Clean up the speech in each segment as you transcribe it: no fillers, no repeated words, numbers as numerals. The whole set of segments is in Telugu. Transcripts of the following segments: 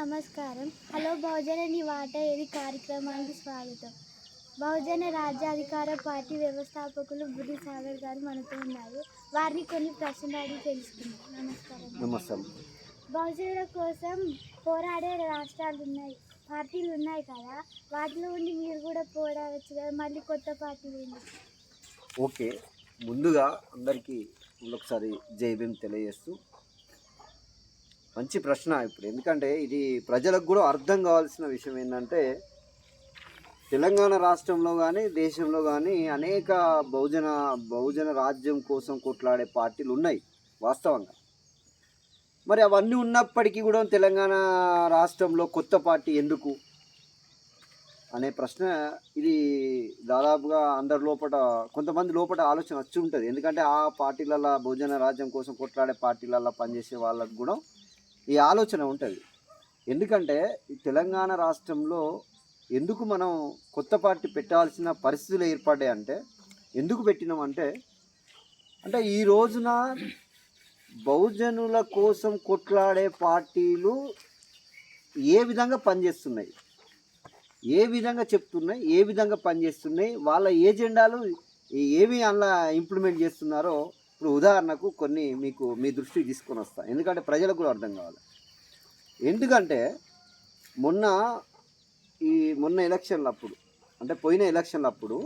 నమస్కారం. హలో బహుజన నీ వాట ఏది కార్యక్రమానికి స్వాగతం. బహుజన రాజ్యాధికార పార్టీ వ్యవస్థాపకులు బుద్ధి సాగర్ గారు మనతో ఉన్నారు. వారిని కొన్ని ప్రశ్నలు అడిగి తెలుసుకుందాం. నమస్కారం. బహుజనుల కోసం పోరాడే రాష్ట్రాలు ఉన్నాయి, పార్టీలు ఉన్నాయి కదా, వాటిలో ఉండి మీరు కూడా పోరాడవచ్చు కదా, మళ్ళీ కొత్త పార్టీలు ఉన్నాయి. ఓకే, ముందుగా అందరికీ ఒకసారి జై భీమ్ తెలియజేస్తూ, మంచి ప్రశ్న ఇప్పుడు. ఎందుకంటే ఇది ప్రజలకు కూడా అర్థం కావాల్సిన విషయం ఏంటంటే, తెలంగాణ రాష్ట్రంలో కానీ దేశంలో కానీ అనేక బహుజన రాజ్యం కోసం కొట్లాడే పార్టీలు ఉన్నాయి వాస్తవంగా. మరి అవన్నీ ఉన్నప్పటికీ కూడా తెలంగాణ రాష్ట్రంలో కొత్త పార్టీ ఎందుకు అనే ప్రశ్న, ఇది దాదాపుగా అందరి లోపల, కొంతమంది లోపల ఆలోచన వచ్చి ఉంటుంది. ఎందుకంటే ఆ పార్టీలలో, బహుజన రాజ్యం కోసం కొట్లాడే పార్టీలలో పనిచేసే వాళ్ళకు కూడా ఈ ఆలోచన ఉంటుంది. ఎందుకంటే ఈ తెలంగాణ రాష్ట్రంలో ఎందుకు మనం కొత్త పార్టీ పెట్టాల్సిన పరిస్థితులు ఏర్పడ్డాయి అంటే, ఎందుకు పెట్టినామంటే, ఈ రోజున బహుజనుల కోసం కొట్లాడే పార్టీలు ఏ విధంగా పనిచేస్తున్నాయి, ఏ విధంగా చెప్తున్నాయి, ఏ విధంగా పనిచేస్తున్నాయి, వాళ్ళ ఏజెండాలు ఏవి అలా ఇంప్లిమెంట్ చేస్తున్నారో ఇప్పుడు ఉదాహరణకు కొన్ని మీకు మీ దృష్టికి తీసుకొని వస్తాను. ఎందుకంటే ప్రజలకు కూడా అర్థం కావాలి. ఎందుకంటే మొన్న ఎలక్షన్లప్పుడు, పోయిన ఎలక్షన్లప్పుడు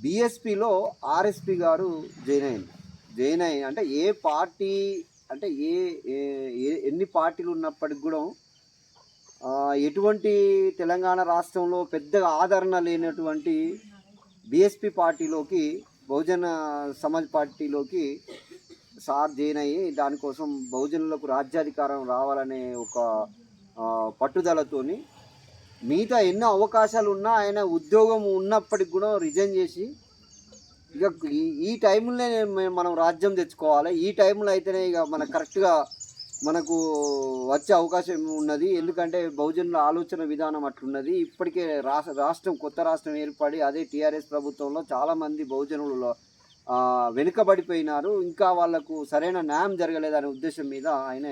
బీఎస్పీలో ఆర్ఎస్పీ గారు జాయిన్ అయ్యి అంటే ఏ పార్టీ అంటే ఎన్ని పార్టీలు ఉన్నప్పటికి కూడా ఎటువంటి తెలంగాణ రాష్ట్రంలో పెద్దగా ఆదరణ లేనటువంటి బీఎస్పీ పార్టీలోకి, బహుజన సమాజ్ పార్టీలోకి సార్ జాయిన్ అయ్యి దానికోసం బహుజనులకు రాజ్యాధికారం రావాలనే ఒక పట్టుదలతోని మిగతా ఎన్నో అవకాశాలు ఉన్నా ఆయన ఉద్యోగం ఉన్నప్పటికి కూడా రిజైన్ చేసి, ఇక ఈ టైంలోనే మనం రాజ్యం తెచ్చుకోవాలి, ఈ టైంలో అయితేనే ఇక మనకు కరెక్ట్గా మనకు వచ్చే అవకాశం ఉన్నది. ఎందుకంటే బహుజనుల ఆలోచన విధానం అట్లున్నది. ఇప్పటికే కొత్త రాష్ట్రం ఏర్పడి అదే టీఆర్ఎస్ ప్రభుత్వంలో చాలామంది బహుజనులు వెనుకబడిపోయినారు, ఇంకా వాళ్లకు సరైన న్యాయం జరగలేదనే ఉద్దేశం మీద ఆయన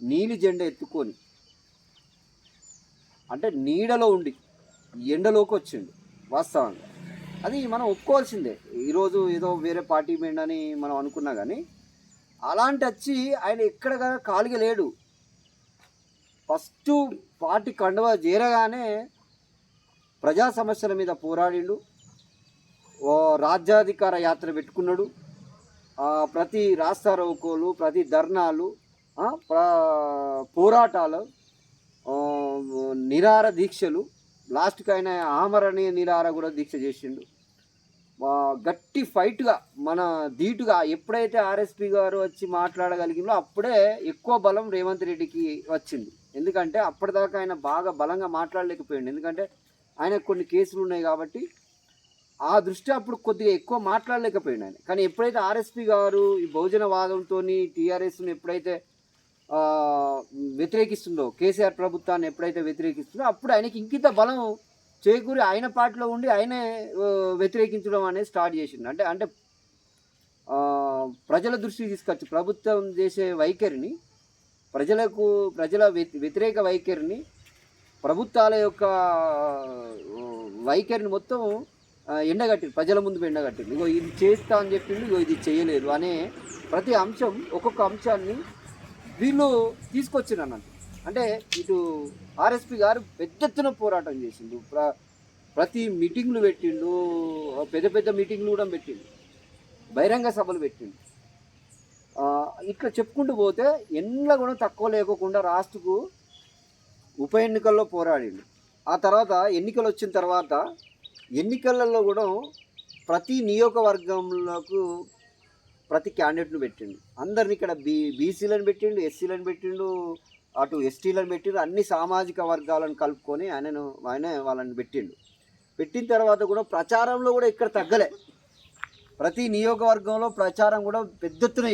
నీలి జెండా ఎత్తుకొని, నీడలో ఉండి ఎండలోకి వచ్చిండు వాస్తవంగా. అది మనం ఒప్పుకోవాల్సిందే. ఈరోజు ఏదో వేరే పార్టీ పోయిండని మనం అనుకున్నా కానీ, అలాంటి వచ్చి ఆయన ఎక్కడ ఖాళీగా లేడు. ఫస్ట్ పార్టీ కండువా చేరగానే ప్రజా సమస్యల మీద పోరాడిండు, రాజ్యాధికార యాత్ర పెట్టుకున్నాడు. ప్రతి రాస్తారోకోలు, ప్రతి ధర్నాలు, పోరాటాలు, నిరాహార దీక్షలు, లాస్ట్కి ఆయన ఆమరణీయ నిరాహార కూడా దీక్ష చేసిండు. గట్టి ఫైట్గా మన ధీటుగా ఎప్పుడైతే ఆర్ఎస్పీ గారు వచ్చి మాట్లాడగలిగిందో అప్పుడే ఎక్కువ బలం రేవంత్ రెడ్డికి వచ్చింది. ఎందుకంటే అప్పటిదాకా ఆయన బాగా బలంగా మాట్లాడలేకపోయింది. ఎందుకంటే ఆయన కొన్ని కేసులు ఉన్నాయి కాబట్టి ఆ దృష్టి అప్పుడు కొద్దిగా ఎక్కువ మాట్లాడలేకపోయింది ఆయన. కానీ ఎప్పుడైతే ఆర్ఎస్పీ గారు ఈ బహుజనవాదంతో టీఆర్ఎస్ను ఎప్పుడైతే వ్యతిరేకిస్తుందో, కేసీఆర్ ప్రభుత్వాన్ని ఎప్పుడైతే వ్యతిరేకిస్తుందో అప్పుడు ఆయనకి ఇంకింత బలం చేకూరి ఆయన పార్టీలో ఉండి ఆయనే వ్యతిరేకించడం అనేది స్టార్ట్ చేసిండు. అంటే ప్రజల దృష్టికి తీసుకొచ్చి ప్రభుత్వం చేసే వైఖరిని, ప్రజల వ్యతిరేక వైఖరిని, ప్రభుత్వాల యొక్క వైఖరిని మొత్తం ఎండగట్టింది, ప్రజల ముందు ఎండగట్టింది. ఇగో ఇది చేస్తా అని చెప్పింది, ఇగో ఇది చేయలేదు అనే ప్రతి అంశం, ఒక్కొక్క అంశాన్ని వీళ్ళు తీసుకొచ్చిండ్రు అన్నట్టు. ఇటు ఆర్ఎస్పీ గారు పెద్ద ఎత్తున పోరాటం చేసిండు, ప్రతి మీటింగ్లు పెట్టిండు, పెద్ద మీటింగ్లు కూడా పెట్టిండు, బహిరంగ సభలు పెట్టిండు. ఇట్లా చెప్పుకుంటూ పోతే ఎన్నో కూడా తక్కువ లేకోకుండా రాష్ట్రకు ఉప ఎన్నికల్లో పోరాడిండు. ఆ తర్వాత ఎన్నికలు వచ్చిన తర్వాత ఎన్నికలలో కూడా ప్రతి నియోజకవర్గంలోకి ప్రతి క్యాండిడేట్ను పెట్టిండు. అందరిని ఇక్కడ బీసీలను పెట్టిండు, ఎస్సీలను పెట్టిండు, అటు ఎస్టీలను పెట్టిండు, అన్ని సామాజిక వర్గాలను కలుపుకొని ఆయన వాళ్ళని పెట్టిండు. పెట్టిన తర్వాత కూడా ప్రచారంలో కూడా ఇక్కడ తగ్గలే. ప్రతి నియోజకవర్గంలో ప్రచారం కూడా పెద్ద ఎత్తున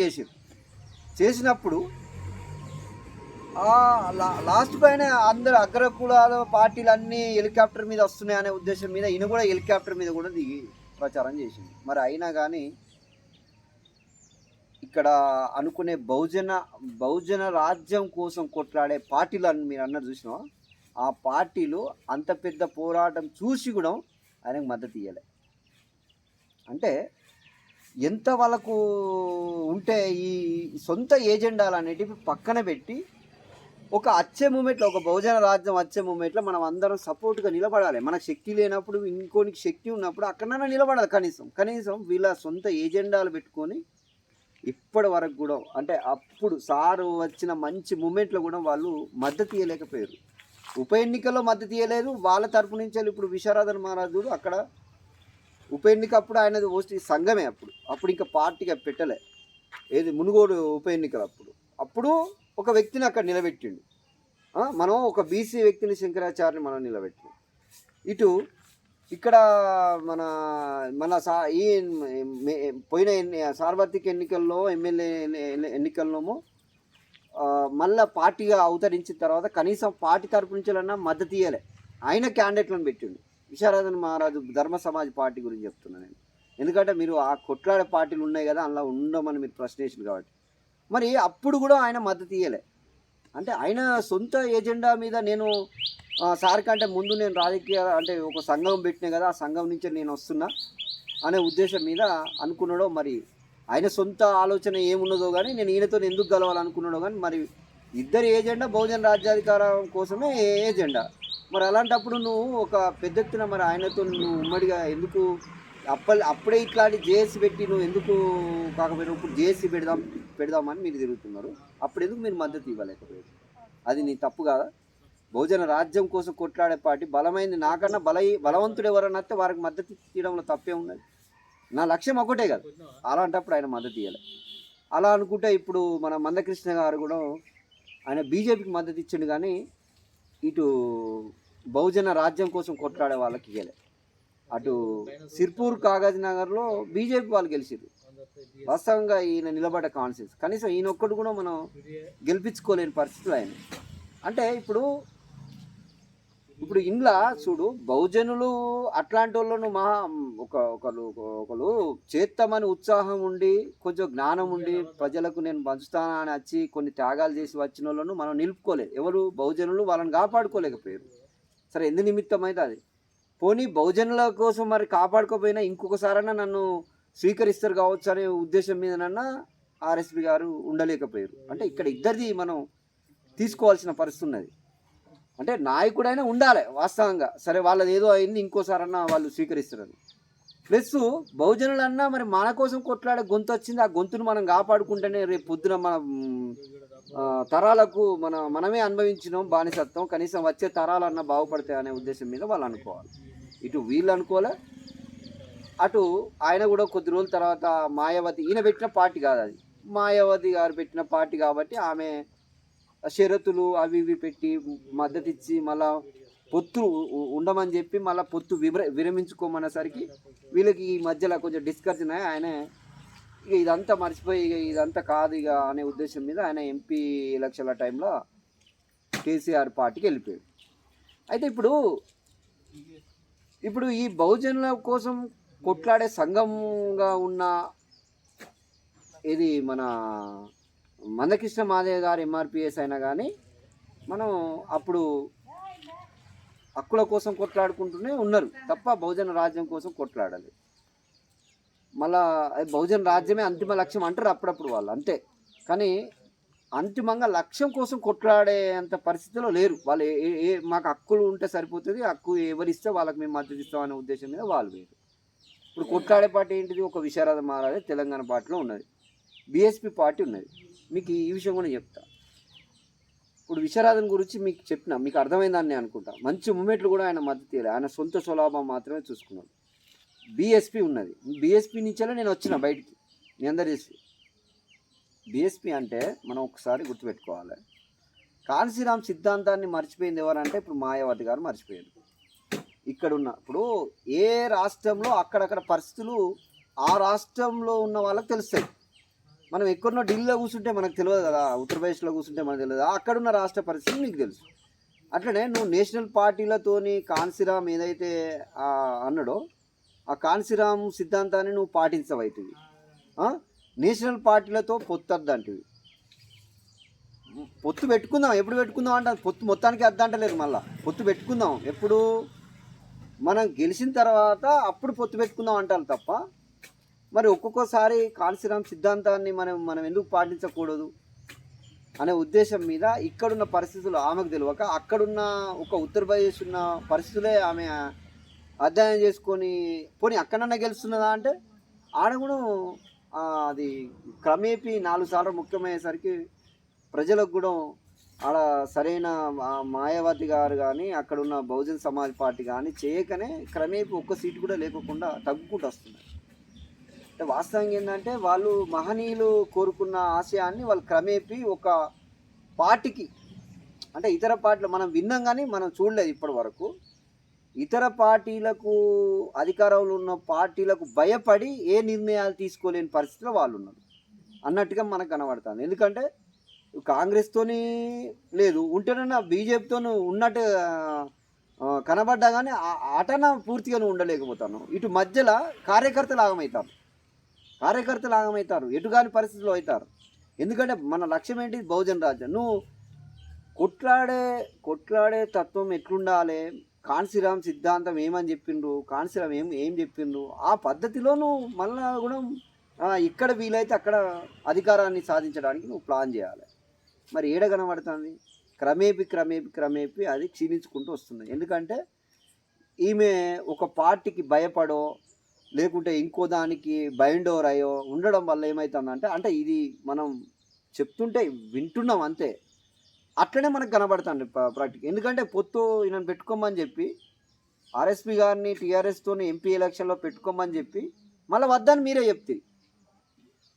చేసినప్పుడు లాస్ట్ పైన అందరు అగ్రకులాల పార్టీలు అన్నీ హెలికాప్టర్ మీద వస్తున్నాయి అనే ఉద్దేశం మీద ఈయన కూడా హెలికాప్టర్ మీద కూడా దిగి ప్రచారం చేసింది. మరి అయినా కానీ ఇక్కడ అనుకునే బహుజన రాజ్యం కోసం కొట్లాడే పార్టీలు అని మీరు అన్నారు చూసినావా, ఆ పార్టీలు అంత పెద్ద పోరాటం చూసి కూడా ఆయనకు మద్దతు ఇవ్వలే. అంటే ఎంత వాళ్ళకు ఉంటే ఈ సొంత ఏజెండాలు అనేటివి పక్కన పెట్టి ఒక వచ్చే మూమెంట్లో, ఒక బహుజన రాజ్యం వచ్చే మూమెంట్లో మనం అందరం సపోర్ట్గా నిలబడాలి. మనకు శక్తి లేనప్పుడు ఇంకోనికి శక్తి ఉన్నప్పుడు అక్కడన్నా నిలబడాలి. కనీసం వీళ్ళ సొంత ఏజెండాలు పెట్టుకొని ఇప్పటి వరకు కూడా, అంటే అప్పుడు సారు వచ్చిన మంచి మూమెంట్లో కూడా వాళ్ళు మద్దతు ఇవ్వలేకపోయారు. ఉప ఎన్నికల్లో మద్దతు ఇవ్వలేదు. వాళ్ళ తరపు నుంచి ఇప్పుడు విశ్వనాథన్ మహారాజు అక్కడ ఉప ఎన్నిక అప్పుడు ఆయనది ఓన్లీ సంఘమే. అప్పుడు ఇంకా పార్టీగా పెట్టలే. ఏది మునుగోడు ఉప ఎన్నికలు అప్పుడు ఒక వ్యక్తిని అక్కడ నిలబెట్టిండు. మనం ఒక బీసీ వ్యక్తిని, శంకరాచార్యని మనం నిలబెట్టిండు. ఇటు ఇక్కడ ఈ పోయిన సార్వత్రిక ఎన్నికల్లో, ఎమ్మెల్యే ఎన్నికల్లోమో మళ్ళీ పార్టీగా అవతరించిన తర్వాత కనీసం పార్టీ తరపు నుంచి మద్దతు ఇవ్వలే. ఆయన క్యాండిడేట్లను పెట్టిండు. విశ్వనాథన్ మహారాజు ధర్మ సమాజ్ పార్టీ గురించి చెప్తున్నాను నేను. ఎందుకంటే మీరు ఆ కొట్లాడే పార్టీలు ఉన్నాయి కదా, అందులో ఉండమని మీరు ప్రశ్నించారు కాబట్టి. మరి అప్పుడు కూడా ఆయన మద్దతు ఇవ్వలే. అంటే ఆయన సొంత ఎజెండా మీద నేను సార్ కంటే ముందు నేను రాజకీయ అంటే ఒక సంఘం పెట్టినా కదా, ఆ సంఘం నుంచి నేను వస్తున్నా అనే ఉద్దేశం మీద అనుకున్నాడో, మరి ఆయన సొంత ఆలోచన ఏమున్నదో కానీ నేను ఈయనతో ఎందుకు గెలవాలనుకున్నాడో కానీ, మరి ఇద్దరి ఏజెండా బహుజన రాజ్యాధికారం కోసమే ఏజెండా. మరి అలాంటప్పుడు నువ్వు ఒక పెద్ద ఎత్తున మరి ఆయనతో నువ్వు ఉమ్మడిగా ఎందుకు అప్పుడే ఇట్లాంటి జేఏసీ పెట్టి నువ్వు ఎందుకు కాకపోయినా ఇప్పుడు జేఏసీ పెడదామని మీరు తిరుగుతున్నారు. అప్పుడు ఎందుకు మీరు మద్దతు ఇవ్వలేకపోయారు? అది నీ తప్పు కాదా? బహుజన రాజ్యం కోసం కొట్లాడే పార్టీ బలమైంది. నాకన్నా బలవంతుడు ఎవరన్నా వస్తే వారికి మద్దతు ఇవ్వడంలో తప్పే ఉన్నది. నా లక్ష్యం ఒకటే కదా. అలాంటప్పుడు ఆయన మద్దతు ఇవ్వలే. అలా అనుకుంటే ఇప్పుడు మన మందకృష్ణ గారు కూడా ఆయన బీజేపీకి మద్దతు ఇచ్చిండు కానీ ఇటు బహుజన రాజ్యం కోసం కొట్లాడే వాళ్ళకి ఇవ్వలే. అటు సిర్పూర్ కాగజ్ నగర్లో బీజేపీ వాళ్ళు గెలిచారు. వాస్తవంగా ఈయన నిలబడ్డ కాన్సెన్స్ కనీసం ఈయన ఒక్కడు కూడా మనం గెలిపించుకోలేని పరిస్థితులు ఆయన. అంటే ఇప్పుడు ఇంట్లో చూడు, బహుజనులు అట్లాంటి వాళ్ళను ఒకరు చేస్తామని ఉత్సాహం ఉండి, కొంచెం జ్ఞానం ఉండి, ప్రజలకు నేను పంచుతానని వచ్చి కొన్ని త్యాగాలు చేసి వచ్చిన వాళ్ళను మనం నిలుపుకోలేదు. ఎవరు? బహుజనులు. వాళ్ళని కాపాడుకోలేకపోయారు. సరే, ఎందు నిమిత్తమైతే అది పోనీ బహుజనుల కోసం మరి కాపాడుకోపోయినా ఇంకొకసారైనా నన్ను స్వీకరిస్తారు కావచ్చు అనే ఉద్దేశం మీదనన్నా ఆర్ఎస్పి గారు ఉండలేకపోయారు. అంటే ఇక్కడ ఇద్దరిది మనం తీసుకోవాల్సిన పరిస్థితి ఉన్నది. అంటే నాయకుడైనా ఉండాలి వాస్తవంగా. సరే, వాళ్ళది ఏదో అయింది, ఇంకోసారన్నా వాళ్ళు స్వీకరిస్తారని. ప్లస్ బహుజనులన్నా మరి మన కోసం కొట్లాడే గొంతు వచ్చింది, ఆ గొంతును మనం కాపాడుకుంటేనే రేపు పొద్దున మన తరాలకు మనమే అనుభవించినాం బానిసత్వం, కనీసం వచ్చే తరాలన్నా బాగుపడతాయి అనే ఉద్దేశం మీద వాళ్ళు అనుకోవాలి. ఇటు వీళ్ళు అనుకోలే, అటు ఆయన కూడా కొద్ది రోజుల తర్వాత మాయావతి, ఈయన పెట్టిన పార్టీ కాదు అది, మాయావతి గారు పెట్టిన పార్టీ కాబట్టి ఆమె షరతులు అవి ఇవి పెట్టి మద్దతు ఇచ్చి మళ్ళా పొత్తు ఉండమని చెప్పి మళ్ళీ పొత్తు విరమించుకోమనేసరికి వీళ్ళకి ఈ మధ్యలో కొంచెం డిస్కషన్ అయ్యి ఆయన ఇక ఇదంతా మర్చిపోయి ఇక ఇదంతా కాదు ఇక అనే ఉద్దేశం మీద ఆయన ఎంపీ ఎలక్షన్ల టైంలో కేసీఆర్ పార్టీకి వెళ్ళిపోయాడు. అయితే ఇప్పుడు ఈ బహుజనుల కోసం కొట్లాడే సంఘంగా ఉన్న ఇది మన మందకృష్ణ మాదేవ్ గారు ఎంఆర్పిఎస్ అయినా కానీ మనం అప్పుడు హక్కుల కోసం కొట్లాడుకుంటూనే ఉన్నారు తప్ప బహుజన రాజ్యం కోసం కొట్లాడాలి. మళ్ళా బహుజన రాజ్యమే అంతిమ లక్ష్యం అంటారు అప్పుడప్పుడు వాళ్ళు, అంతే. కానీ అంతిమంగా లక్ష్యం కోసం కొట్లాడే అంత పరిస్థితిలో లేరు వాళ్ళు. మాకు హక్కులు ఉంటే సరిపోతుంది, హక్కు ఎవరిస్తే వాళ్ళకి మేము మద్దతు ఇస్తాం అనే ఉద్దేశం మీద వాళ్ళు వేరు. ఇప్పుడు కొట్లాడే పార్టీ ఏంటిది? ఒక విశ్వనాథ మహారాజు తెలంగాణ పార్టీలో ఉన్నది, బీఎస్పీ పార్టీ ఉన్నది. మీకు ఈ విషయం కూడా చెప్తా. ఇప్పుడు విశ్వనాథన్ గురించి మీకు చెప్పిన, మీకు అర్థమైందని అనుకుంటా. మంచి మూమెంట్లు కూడా ఆయన మద్దతు ఇవ్వలేదు, ఆయన సొంత స్వలాభం మాత్రమే చూసుకున్నాడు. బీఎస్పీ ఉన్నది, బీఎస్పీ నుంచే నేను వచ్చిన బయటికి. మీ అందరు చేసి బీఎస్పీ అంటే మనం ఒకసారి గుర్తుపెట్టుకోవాలి, కాన్సీరామ్ సిద్ధాంతాన్ని మర్చిపోయింది ఎవరంటే ఇప్పుడు మాయావతి గారు మర్చిపోయారు. ఇక్కడున్న ఇప్పుడు ఏ రాష్ట్రంలో అక్కడక్కడ పరిస్థితులు ఆ రాష్ట్రంలో ఉన్న వాళ్ళకి తెలుస్తాయి. మనం ఎక్కడో ఢిల్లీలో కూర్చుంటే మనకు తెలియదు కదా, ఉత్తరప్రదేశ్లో కూర్చుంటే మనకు తెలియదు, అక్కడున్న రాష్ట్ర పరిస్థితి మీకు తెలుసు. అట్లనే నువ్వు నేషనల్ పార్టీలతోని కాన్సీరామ్ ఏదైతే అన్నాడో ఆ కాన్సీరామ్ సిద్ధాంతాన్ని నువ్వు పాటించవైతుంది. నేషనల్ పార్టీలతో పొత్తద్దంటివి. పొత్తు పెట్టుకుందాం, ఎప్పుడు పెట్టుకుందాం అంటే పొత్తు మొత్తానికి అద్దంటలేదు. మళ్ళీ పొత్తు పెట్టుకుందాం ఎప్పుడు మనం గెలిచిన తర్వాత అప్పుడు పొత్తు పెట్టుకుందాం అంటారు తప్ప, మరి ఒక్కొక్కసారి కాళేశ్వరం సిద్ధాంతాన్ని మనం ఎందుకు పాటించకూడదు అనే ఉద్దేశం మీద ఇక్కడున్న పరిస్థితులు ఆమెకు తెలియక, అక్కడున్న ఒక ఉత్తరప్రదేశ్ ఉన్న పరిస్థితులే ఆమె అధ్యయనం చేసుకొని పోనీ అక్కడన్నా గెలుస్తున్నదా అంటే ఆడ కూడా అది క్రమేపీ 4 సార్లు ముఖ్యమయ్యేసరికి ప్రజలకు కూడా ఆడ సరైన మాయావతి గారు కానీ అక్కడున్న బహుజన్ సమాజ్ పార్టీ కానీ చేయకనే క్రమేపీ ఒక్క సీటు కూడా లేకుండా తగ్గుకుంటూ వస్తుంది. అంటే వాస్తవంగా ఏంటంటే వాళ్ళు మహనీయులు కోరుకున్న ఆశయాన్ని వాళ్ళు క్రమేపీ ఒక పార్టీకి, అంటే ఇతర పార్టీలు మనం విన్నాం కానీ మనం చూడలేదు ఇప్పటి వరకు, ఇతర పార్టీలకు అధికారంలో ఉన్న పార్టీలకు భయపడి ఏ నిర్ణయాలు తీసుకోలేని పరిస్థితిలో వాళ్ళు ఉన్నారు అన్నట్టుగా మనకు కనబడుతుంది. ఎందుకంటే కాంగ్రెస్తోని లేదు, ఉంటేనన్నా బీజేపీతో ఉన్నట్టు కనబడ్డా కానీ అటన పూర్తిగా ఉండలేకపోతాను. ఇటు మధ్యలో కార్యకర్తలు ఆగమవుతారు, ఎటుగాని పరిస్థితుల్లో అవుతారు. ఎందుకంటే మన లక్ష్యం ఏంటి? బహుజన రాజ్యం. నువ్వు కొట్లాడే తత్వం ఎట్లుండాలి, కాన్సీరామ్ సిద్ధాంతం ఏమని చెప్పిండ్రు, కాన్సీరామ్ ఏం చెప్పిండ్రు, ఆ పద్ధతిలో నువ్వు మళ్ళా కూడా ఇక్కడ వీలైతే అక్కడ అధికారాన్ని సాధించడానికి నువ్వు ప్లాన్ చేయాలి. మరి ఏడ కనబడుతుంది? క్రమేపీ అది క్షీణించుకుంటూ వస్తుంది. ఎందుకంటే ఈమె ఒక పార్టీకి భయపడో లేకుంటే ఇంకో దానికి బైండ్ ఓవర్ అయ్యో ఉండడం వల్ల ఏమవుతుందంటే, అంటే ఇది మనం చెప్తుంటే వింటున్నాం అంతే, అట్లనే మనకు కనబడుతుంది ప్రాక్టిక్. ఎందుకంటే పొత్తు ఈయన పెట్టుకోమని చెప్పి ఆర్ఎస్పీ గారిని టీఆర్ఎస్తో ఎంపీ ఎలక్షన్లో పెట్టుకోమని చెప్పి మళ్ళీ వద్దని మీరే చెప్తే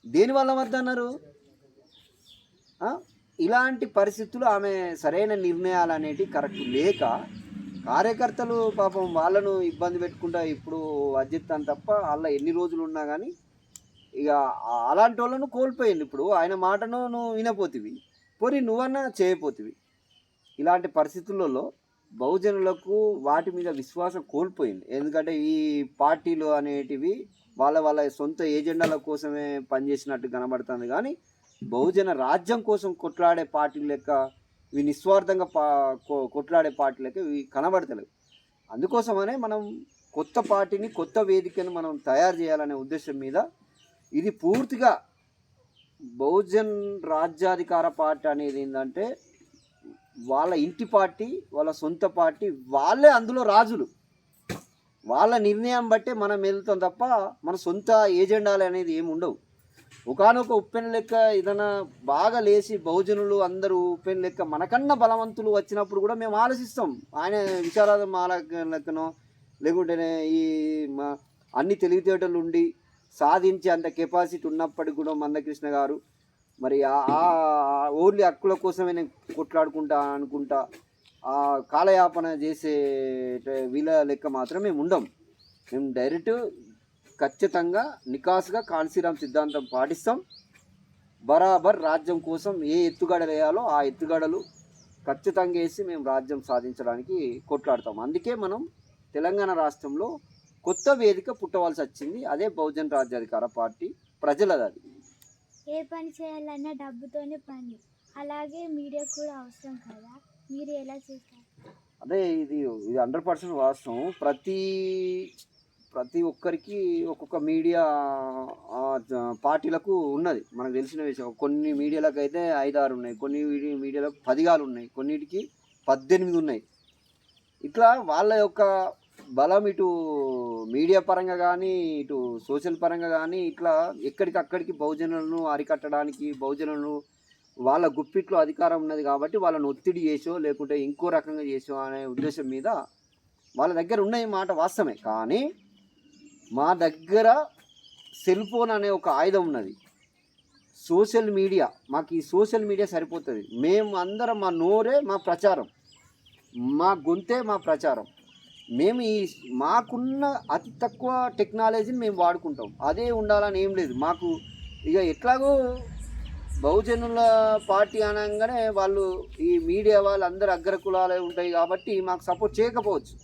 దేనివల్ల వద్దన్నారు? ఇలాంటి పరిస్థితులు ఆమె సరైన నిర్ణయాలు అనేటివి కరెక్ట్ లేక కార్యకర్తలు పాపం వాళ్ళను ఇబ్బంది పెట్టుకుంటా ఇప్పుడు అజ్జిత్తాను తప్ప వాళ్ళ ఎన్ని రోజులు ఉన్నా కానీ ఇక అలాంటి వాళ్ళను కోల్పోయింది. ఇప్పుడు ఆయన మాటను నువ్వు వినపోతివి, పోనీ నువ్వన్నా చేయపోతివి. ఇలాంటి పరిస్థితులలో బహుజనులకు వాటి మీద విశ్వాసం కోల్పోయింది. ఎందుకంటే ఈ పార్టీలు అనేటివి వాళ్ళ సొంత ఏజెండాల కోసమే పనిచేసినట్టు కనబడుతుంది కానీ బహుజన రాజ్యం కోసం కొట్లాడే పార్టీల లెక్క ఇవి నిస్వార్థంగా కొట్లాడే పార్టీ లెక్క ఇవి కనబడతలేవు. అందుకోసమనే మనం కొత్త పార్టీని, కొత్త వేదికను మనం తయారు చేయాలనే ఉద్దేశం మీద ఇది పూర్తిగా బహుజన్ రాజ్యాధికార పార్టీ అనేది ఏంటంటే వాళ్ళ ఇంటి పార్టీ, వాళ్ళ సొంత పార్టీ, వాళ్ళే అందులో రాజులు. వాళ్ళ నిర్ణయం బట్టే మనం వెళ్తాం తప్ప మన సొంత ఏజెండాలు అనేది ఏమి ఉండవు. ఒకనొక ఉప్పెన లెక్క ఏదైనా బాగా లేచి బహుజనులు అందరూ ఉప్పెన లెక్క మనకన్నా బలవంతులు వచ్చినప్పుడు కూడా మేము ఆలోచిస్తాం. ఆయన విచారాల మాల లెక్కనో లేకుంటేనే ఈ అన్ని తెలివితేటలు ఉండి సాధించే అంత కెపాసిటీ ఉన్నప్పటికి కూడా మందకృష్ణ గారు మరి ఓన్లీ హక్కుల కోసమే నేను కొట్లాడుకుంటా అనుకుంటా కాలయాపన చేసే వీళ్ళ లెక్క మాత్రం మేము ఉండం. మేము డైరెక్ట్ ఖచ్చితంగా నికాసుగా కాన్సీరామ్ సిద్ధాంతం పాటిస్తాం. బరాబర్ రాజ్యం కోసం ఏ ఎత్తుగడలు వేయాలో ఆ ఎత్తుగడలు ఖచ్చితంగా వేసి మేము రాజ్యం సాధించడానికి కొట్లాడతాం. అందుకే మనం తెలంగాణ రాష్ట్రంలో కొత్త వేదిక పుట్టవలసి వచ్చింది. అదే బహుజన్ రాజ్యాధికార పార్టీ ప్రజలది. అది ఏ పని చేయాలన్నా డబ్బుతోనే పని, అలాగే మీడియా కూడా అవసరం కదా, మీరు ఎలా చేస్తారు? అదే ఇది 100% వాస్తవం. ప్రతి ఒక్కరికి ఒక్కొక్క మీడియా పార్టీలకు ఉన్నది, మనకు తెలిసిన విషయం. కొన్ని మీడియాలకు అయితే 5-6 ఉన్నాయి, కొన్ని మీడియాలకు 10 ఉన్నాయి, కొన్నిటికి 18 ఉన్నాయి. ఇట్లా వాళ్ళ యొక్క బలం ఇటు మీడియా పరంగా కానీ ఇటు సోషల్ పరంగా కానీ ఇట్లా ఎక్కడికక్కడికి బహుజనులను అరికట్టడానికి, బహుజనులను వాళ్ళ గుప్పిట్లో అధికారం ఉన్నది కాబట్టి వాళ్ళని ఒత్తిడి చేసో లేకుంటే ఇంకో రకంగా చేసో అనే ఉద్దేశం మీద వాళ్ళ దగ్గర ఉన్నాయి మాట వాస్తవమే. కానీ మా దగ్గర సెల్ ఫోన్ అనే ఒక ఆయుధం ఉన్నది, సోషల్ మీడియా. మాకు ఈ సోషల్ మీడియా సరిపోతుంది. మేము అందరం మా నోరే మా ప్రచారం, మా గొంతే మా ప్రచారం. మేము మాకున్న అతి తక్కువ టెక్నాలజీని మేము వాడుకుంటాం, అదే ఉండాలని ఏం లేదు మాకు. ఇక ఎట్లాగో బహుజనుల పార్టీ అనగానే వాళ్ళు ఈ మీడియా వాళ్ళు అందరు అగ్ర కులాలే ఉంటాయి కాబట్టి మాకు సపోర్ట్ చేయకపోవచ్చు.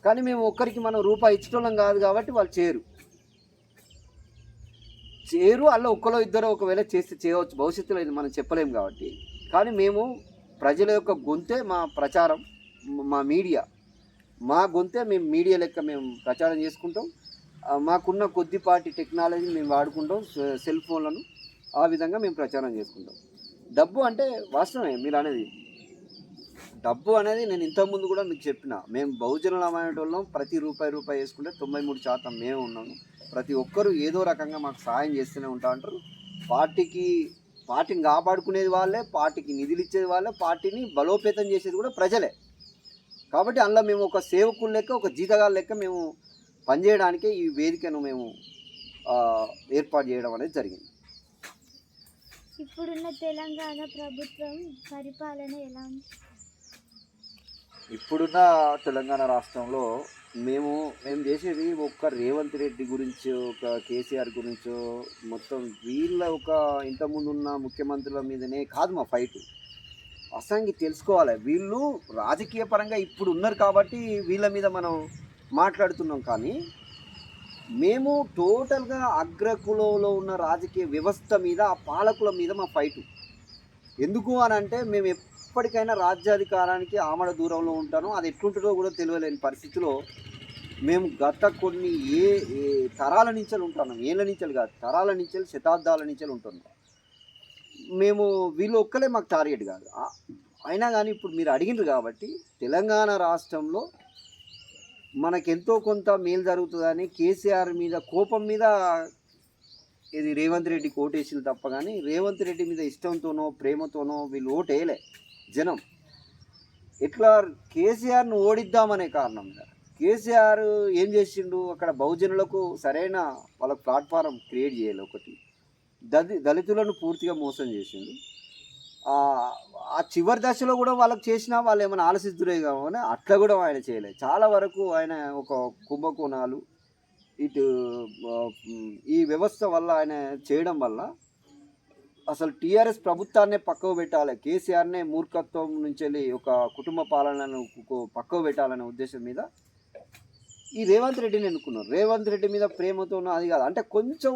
కానీ మేము ఒక్కరికి మనం రూపాయి ఇచ్చటోళ్ళం కాదు కాబట్టి వాళ్ళు చేయరు. చేరు అలా ఒక్కలో ఇద్దరు ఒకవేళ చేస్తే చేయవచ్చు, భవిష్యత్తులో ఇది మనం చెప్పలేము కాబట్టి. కానీ మేము ప్రజల యొక్క గొంతే మా ప్రచారం, మా మీడియా, మా గొంతే మేము మీడియా లెక్క మేము ప్రచారం చేసుకుంటాం. మాకున్న కొద్దిపాటి టెక్నాలజీని మేము వాడుకుంటాం, సెల్ ఫోన్లను. ఆ విధంగా మేము ప్రచారం చేసుకుంటాం. డబ్బు అంటే వాస్తవమే మీరు అనేది. డబ్బు అనేది నేను ఇంతకుముందు కూడా మీకు చెప్పిన, మేము బహుజనులమైన వాళ్ళం. ప్రతి రూపాయి వేసుకుంటే 93% మేము ఉన్నాము. ప్రతి ఒక్కరూ ఏదో రకంగా మాకు సహాయం చేస్తూనే ఉంటా అంటారు. పార్టీని కాపాడుకునేది వాళ్ళే, పార్టీకి నిధులు ఇచ్చేది వాళ్ళే, పార్టీని బలోపేతం చేసేది కూడా ప్రజలే. కాబట్టి అందులో మేము ఒక సేవకుల లెక్క, ఒక జీతగాళ్ళ లెక్క మేము పనిచేయడానికే ఈ వేదికను మేము ఏర్పాటు చేయడం అనేది జరిగింది. ఇప్పుడున్న తెలంగాణ ప్రభుత్వం పరిపాలన ఎలా ఉంది? ఇప్పుడున్న తెలంగాణ రాష్ట్రంలో మేము చేసేది ఒక్క రేవంత్ రెడ్డి గురించి, ఒక కేసీఆర్ గురించో, మొత్తం వీళ్ళ ఒక ఇంతకుముందు ఉన్న ముఖ్యమంత్రుల మీదనే కాదు మా ఫైట్. అసంగి తెలుసుకోవాలి, వీళ్ళు రాజకీయ పరంగా ఇప్పుడు ఉన్నారు కాబట్టి వీళ్ళ మీద మనం మాట్లాడుతున్నాం. కానీ మేము టోటల్గా అగ్రకులంలో ఉన్న రాజకీయ వ్యవస్థ మీద, ఆ పాలకుల మీద మా ఫైటు. ఎందుకు అని అంటే మేము ఎప్పటికైనా రాజ్యాధికారానికి ఆమడ దూరంలో ఉంటాను. అది ఎట్లుంటుందో కూడా తెలియలేని పరిస్థితిలో మేము గత కొన్ని తరాల నుంచి ఉంటున్నాం. ఏళ్ళ నుంచి కాదు, తరాల నుంచి, శతాబ్దాల నుంచి ఉంటున్నాం. మేము వీళ్ళు ఒక్కలే మాకు టార్గెట్ కాదు. అయినా కానీ ఇప్పుడు మీరు అడిగినారు కాబట్టి తెలంగాణ రాష్ట్రంలో మనకెంతో కొంత మేలు జరుగుతుందని కేసీఆర్ మీద కోపం మీద ఇది రేవంత్ రెడ్డి ఓటేసింది తప్ప, కానీ రేవంత్ రెడ్డి మీద ఇష్టంతోనో ప్రేమతోనో వీళ్ళు ఓటేయలే జనం. ఇట్లా కేసీఆర్ను ఓడిద్దామనే కారణం మీద కేసీఆర్ ఏం చేసిండు, అక్కడ బహుజనులకు సరైన వాళ్ళకు ప్లాట్ఫారం క్రియేట్ చేయాలి. ఒకటి దళితులను పూర్తిగా మోసం చేసిండు. ఆ చివరి దశలో కూడా వాళ్ళకి చేసినా వాళ్ళు ఏమైనా ఆలోచిస్తురే కావాలి, అట్లా కూడా ఆయన చేయలేదు. చాలా వరకు ఆయన ఒక కుంభకోణాలు ఇటు ఈ వ్యవస్థ వల్ల ఆయన చేయడం వల్ల అసలు టీఆర్ఎస్ ప్రభుత్వాన్నే పక్కకు పెట్టాలి, కేసీఆర్నే మూర్ఖత్వం నుంచి వెళ్ళి ఒక కుటుంబ పాలనను పక్కకు పెట్టాలనే ఉద్దేశం మీద ఈ రేవంత్ రెడ్డిని ఎన్నుకున్నారు. రేవంత్ రెడ్డి మీద ప్రేమతోనూ అది కాదు, అంటే కొంచెం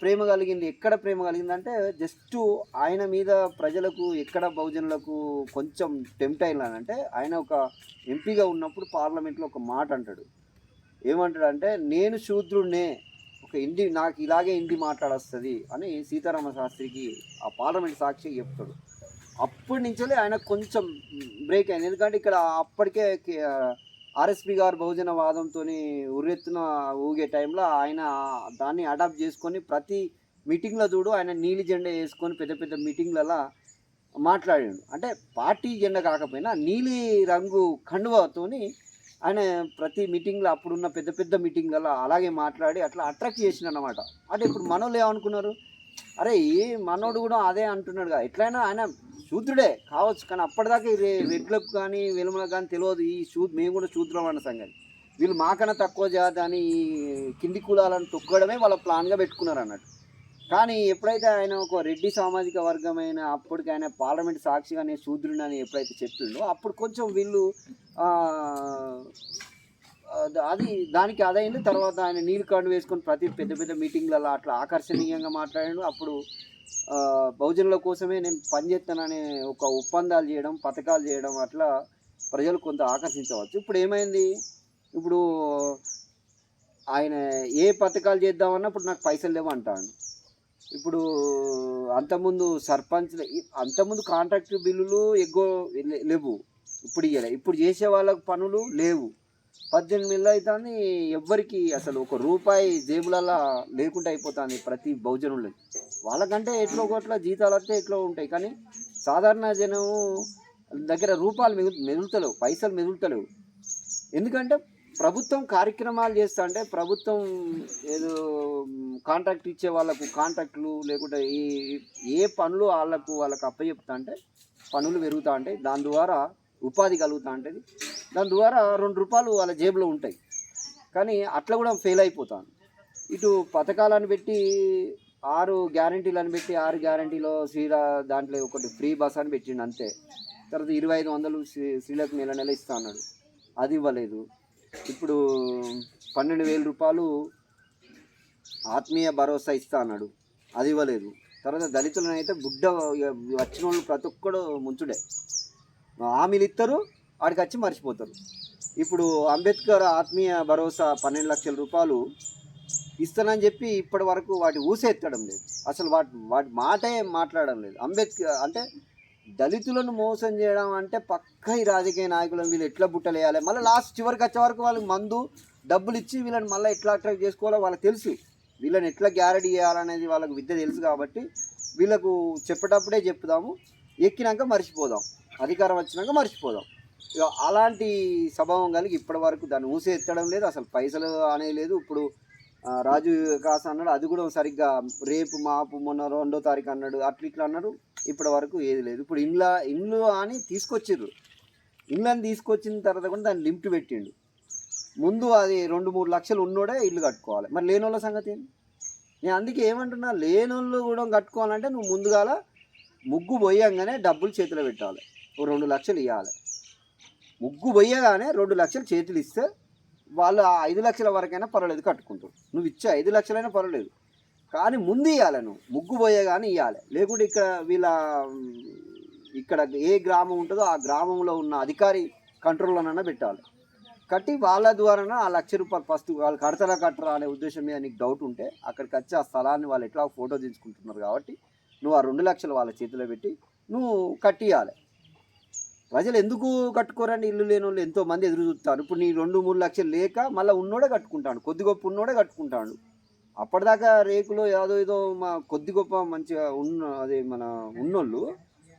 ప్రేమ కలిగింది. ఎక్కడ ప్రేమ కలిగిందంటే జస్ట్ ఆయన మీద ప్రజలకు, ఎక్కడ బహుజనులకు కొంచెం టెంప్ట్ అయినానంటే, ఆయన ఒక ఎంపీగా ఉన్నప్పుడు పార్లమెంట్లో ఒక మాట అంటాడు. ఏమంటాడంటే, నేను శూద్రుడినే, ఒక నాకు ఇలాగే హిందీ మాట్లాడొస్తుంది అని సీతారామ శాస్త్రికి ఆ పార్లమెంట్ సాక్షికి చెప్తాడు. అప్పటి నుంచే ఆయన కొంచెం బ్రేక్ అయింది. ఎందుకంటే ఇక్కడ అప్పటికే ఆర్ఎస్పీ గారు బహుజన వాదంతో ఉర్రెత్తున ఊగే టైంలో ఆయన దాన్ని అడాప్ట్ చేసుకొని ప్రతి మీటింగ్లో చూడు ఆయన నీలి జెండా వేసుకొని పెద్ద పెద్ద మీటింగ్లలో మాట్లాడాడు. అంటే పార్టీ జెండా కాకపోయినా నీలి రంగు కండువతోని ఆయన ప్రతి మీటింగ్లో, అప్పుడున్న పెద్ద పెద్ద మీటింగ్లలో అలాగే మాట్లాడి అట్లా అట్రాక్ట్ చేసిన అన్నమాట. అంటే ఇప్పుడు మనోళ్ళు ఏమనుకున్నారు, అరే ఈ మనోడు కూడా అదే అంటున్నాడు కదా, ఎట్లయినా ఆయన శూద్రుడే కావచ్చు, కానీ అప్పటిదాకా రెడ్లకు కానీ వెలుమలకు కానీ తెలియదు ఈ మేము కూడా శూద్రం అన్న సంగతి. వీళ్ళు మాకన్నా తక్కువ జాతి అని కింది కులాలను తొక్కడమే వాళ్ళ ప్లాన్గా పెట్టుకున్నారు అన్నట్టు. కానీ ఎప్పుడైతే ఆయన ఒక రెడ్డి సామాజిక వర్గమైన అప్పటికి ఆయన పార్లమెంట్ సాక్షిగా నేను శూద్రుని అని ఎప్పుడైతే చెప్పిండో అప్పుడు కొంచెం వీళ్ళు అది దానికి అదైంది. తర్వాత ఆయన నీళ్ళు కార్డు వేసుకొని ప్రతి పెద్ద పెద్ద మీటింగ్లలో అట్లా ఆకర్షణీయంగా మాట్లాడాడు. అప్పుడు బహుజనుల కోసమే నేను పనిచేస్తాననే ఒక ఒప్పందాలు చేయడం, పథకాలు చేయడం, అట్లా ప్రజలు కొంత ఆకర్షించవచ్చు. ఇప్పుడు ఏమైంది, ఇప్పుడు ఆయన ఏ పథకాలు చేద్దామన్నా ఇప్పుడు నాకు పైసలు లేవు అంటాడు. ఇప్పుడు అంతకుముందు అంతకుముందు కాంట్రాక్ట్ బిల్లులు ఎక్కువ లేవు, ఇప్పుడు ఇవ్వలే. ఇప్పుడు చేసే వాళ్ళకు పనులు లేవు. 18 నెలలు అవుతుంది, ఎవ్వరికి అసలు ఒక రూపాయి జేబులలో లేకుండా అయిపోతుంది ప్రతి బహుజనులు. వాళ్ళకంటే ఎట్లో ఒకట్లా జీతాలు వస్తే ఎట్లో ఉంటాయి, కానీ సాధారణ జనం దగ్గర రూపాయలు మెదులుతలేవు, పైసలు మెదులుతలేవు. ఎందుకంటే ప్రభుత్వం కార్యక్రమాలు చేస్తా అంటే, ప్రభుత్వం ఏదో కాంట్రాక్ట్ ఇచ్చే వాళ్ళకు కాంట్రాక్టులు లేకుంటే ఏ పనులు వాళ్ళకు అప్పచెప్తా అంటే పనులు పెరుగుతూ ఉంటాయి, దాని ద్వారా ఉపాధి కలుగుతూ ఉంటుంది, దాని ద్వారా 2 రూపాయలు వాళ్ళ జేబులో ఉంటాయి. కానీ అట్లా కూడా ఫెయిల్ అయిపోతాను. ఇటు పథకాలను పెట్టి 6 గ్యారంటీలను పెట్టి 6 గ్యారంటీలో దాంట్లో ఒకటి ఫ్రీ బస్ అని పెట్టిండు అంతే. తర్వాత 2500 స్త్రీలకు నెల ఇస్తా అన్నాడు, అది ఇవ్వలేదు. ఇప్పుడు 12,000 రూపాయలు ఆత్మీయ భరోసా ఇస్తా అన్నాడు, అది ఇవ్వలేదు. తర్వాత దళితులను అయితే బుడ్డ వచ్చిన వాళ్ళు ప్రతి ఒక్కడు ముంచుడే, హామీలు ఇస్తారు, వాడికి వచ్చి మర్చిపోతారు. ఇప్పుడు అంబేద్కర్ ఆత్మీయ భరోసా 12 లక్షల రూపాయలు ఇస్తానని చెప్పి ఇప్పటి వరకు వాటి ఊసెత్తడం లేదు, అసలు వాటి మాటే మాట్లాడడం లేదు. అంబేద్కర్ అంటే దళితులను మోసం చేయడం అంటే పక్క ఈ రాజకీయ నాయకులను వీళ్ళు ఎట్లా బుట్టలేయాలి, మళ్ళీ లాస్ట్ చివరికి వచ్చే వరకు వాళ్ళకి మందు డబ్బులు ఇచ్చి వీళ్ళని మళ్ళీ ఎట్లా అట్రాక్ట్ చేసుకోవాలో వాళ్ళకి తెలుసు, వీళ్ళని ఎట్లా గ్యారెంటీ చేయాలనేది వాళ్ళకి విద్య తెలుసు. కాబట్టి వీళ్ళకు చెప్పేటప్పుడే చెప్దాము, ఎక్కినాక మర్చిపోదాం, అధికారం వచ్చినాక మర్చిపోదాం. ఇక అలాంటి స్వభావం కలిగి ఇప్పటి వరకు దాన్ని ఊసే ఎత్తడం లేదు, అసలు పైసలు అనేది. ఇప్పుడు రాజు వికాస్ అన్నాడు, అది కూడా సరిగ్గా రేపు మాపు మొన్న 2వ తారీఖు అన్నాడు, అట్లా ఇట్లా అన్నాడు, ఇప్పటి వరకు ఏది లేదు. ఇప్పుడు ఇండ్లు అని తీసుకొచ్చిర్రు, ఇండ్లని తీసుకొచ్చిన తర్వాత కూడా దాన్ని లిమిట్ పెట్టిండు. ముందు అది 2-3 లక్షలు ఉన్నోడే ఇల్లు కట్టుకోవాలి, మరి లేనోళ్ళ సంగతి ఏంటి? నేను అందుకే ఏమంటున్నా, లేనోళ్ళు కూడా కట్టుకోవాలంటే నువ్వు ముందుగాల ముగ్గు పోయంగానే డబ్బులు చేతిలో పెట్టాలి, ఓ 2 లక్షలు ఇవ్వాలి. ముగ్గు పోయగానే 2 లక్షలు చేతులు ఇస్తే వాళ్ళు ఆ 5 లక్షల వరకైనా పర్వాలేదు కట్టుకుంటారు. నువ్వు ఇచ్చే 5 లక్షలైనా పర్వాలేదు, కానీ ముందు ఇవ్వాలి, నువ్వు ముగ్గు పోయగానే ఇవ్వాలి. లేకుంటే ఇక్కడ ఏ గ్రామం ఉంటుందో ఆ గ్రామంలో ఉన్న అధికారి కంట్రోల్లోనైనా పెట్టాలి. కట్టి వాళ్ళ ద్వారా ఆ 1,00,000 రూపాయలు ఫస్ట్ వాళ్ళు కట్టరా అనే ఉద్దేశం మీద నీకు డౌట్ ఉంటే అక్కడికి వచ్చి ఆ స్థలాన్ని వాళ్ళు ఎట్లా ఫోటో తీసుకుంటున్నారు కాబట్టి నువ్వు ఆ 2 లక్షలు వాళ్ళ చేతిలో పెట్టి నువ్వు కట్టియాలి. ప్రజలు ఎందుకు కట్టుకోరండి? ఇల్లు లేని వాళ్ళు ఎంతోమంది ఎదురు చూస్తారు. ఇప్పుడు నీ 2-3 లక్షలు లేక మళ్ళీ ఉన్నోడే కట్టుకుంటాడు, కొద్ది గొప్ప ఉన్నోడే కట్టుకుంటాడు. అప్పటిదాకా రేకులో ఏదో మా కొద్ది గొప్ప మంచిగా అదే మన ఉన్నోళ్ళు